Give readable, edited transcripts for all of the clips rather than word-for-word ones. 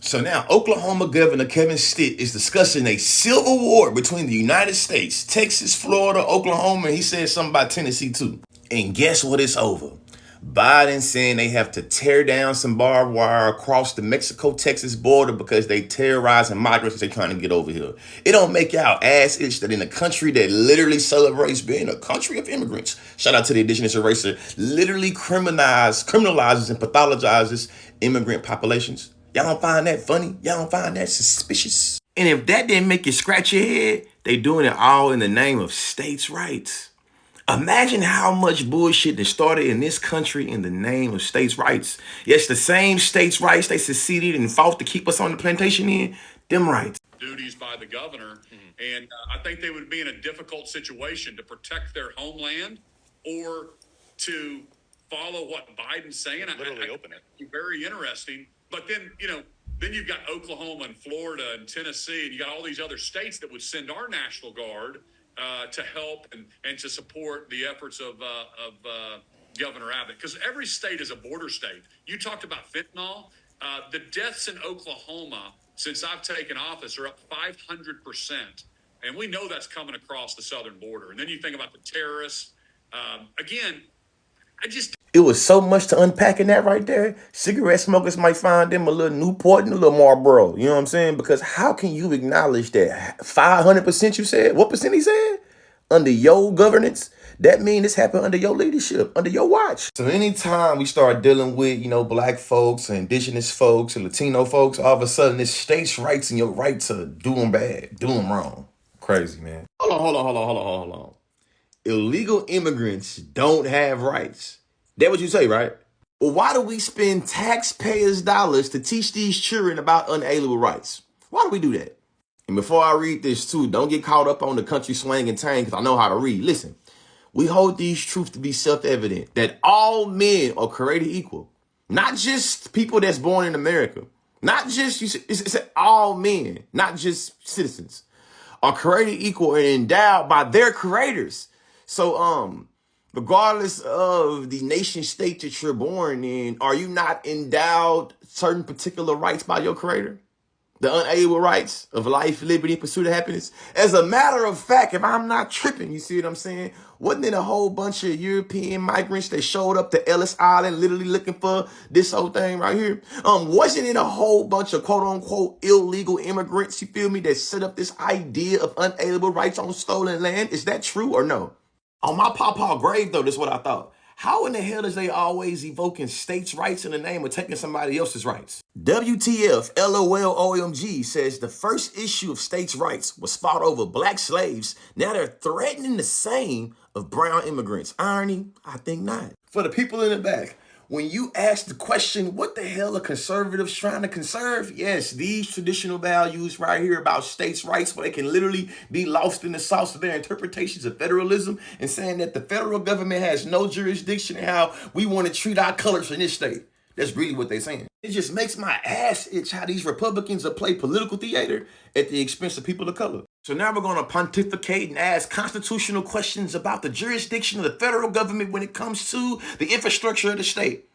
So now Oklahoma Governor Kevin Stitt is discussing a civil war between the United States, Texas, Florida, Oklahoma, and he said something about Tennessee too. And guess what? It's over. Biden saying they have to tear down some barbed wire across the Mexico-Texas border because they terrorizing migrants they're trying to get over here. It don't make y'all ass itch that in a country that literally celebrates being a country of immigrants, shout out to the indigenous eraser, literally criminalizes and pathologizes immigrant populations. Y'all don't find that funny? Y'all don't find that suspicious? And if that didn't make you scratch your head, they doing it all in the name of states' rights. Imagine how much bullshit that started in this country in the name of states' rights. Yes, the same states' rights they seceded and fought to keep us on the plantation in, them rights. Duties by the governor, and I think they would be in a difficult situation to protect their homeland or to follow what Biden's saying. Literally open it. Very interesting. But then, then you've got Oklahoma and Florida and Tennessee, and you got all these other states that would send our National Guard to help and to support the efforts of Governor Abbott. Because every state is a border state. You talked about fentanyl. The deaths in Oklahoma since I've taken office are up 500%. And we know that's coming across the southern border. And then you think about the terrorists. Again, It was so much to unpack in that right there. Cigarette smokers might find them a little Newport and a little Marlboro. You know what I'm saying? Because how can you acknowledge that 500% you said? What percent he said? Under your governance? That means this happened under your leadership, under your watch. So anytime we start dealing with, black folks and indigenous folks and Latino folks, all of a sudden it's states' rights and your right to do them bad, do them wrong. Crazy, man. Hold on. Illegal immigrants don't have rights. That what you say, right? Well, why do we spend taxpayers' dollars to teach these children about unalienable rights? Why do we do that? And before I read this too, don't get caught up on the country slang and tang because I know how to read. Listen, we hold these truths to be self-evident that all men are created equal. Not just people that's born in America. Not just, it's all men, not just citizens, are created equal and endowed by their creators. So, regardless of the nation state that you're born in, are you not endowed certain particular rights by your creator? The unalienable rights of life, liberty, pursuit of happiness. As a matter of fact, if I'm not tripping, you see what I'm saying? Wasn't it a whole bunch of European migrants that showed up to Ellis Island literally looking for this whole thing right here? Wasn't it a whole bunch of quote unquote illegal immigrants, you feel me, that set up this idea of unalienable rights on stolen land? Is that true or no? On my pawpaw grave, though, this is what I thought. How in the hell is they always evoking states' rights in the name of taking somebody else's rights? WTF, LOL, OMG says the first issue of states' rights was fought over black slaves. Now they're threatening the same of brown immigrants. Irony? I think not. For the people in the back, when you ask the question, what the hell are conservatives trying to conserve? Yes, these traditional values right here about states' rights, where they can literally be lost in the sauce of their interpretations of federalism and saying that the federal government has no jurisdiction and how we want to treat our colors in this state. That's really what they're saying. It just makes my ass itch how these Republicans are play political theater at the expense of people of color. So now we're going to pontificate and ask constitutional questions about the jurisdiction of the federal government when it comes to the infrastructure of the state.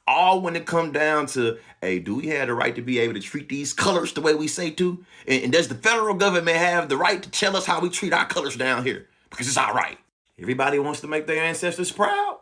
All when it comes down to, hey, do we have the right to be able to treat these colors the way we say to? And does the federal government have the right to tell us how we treat our colors down here? Because it's our right. Everybody wants to make their ancestors proud.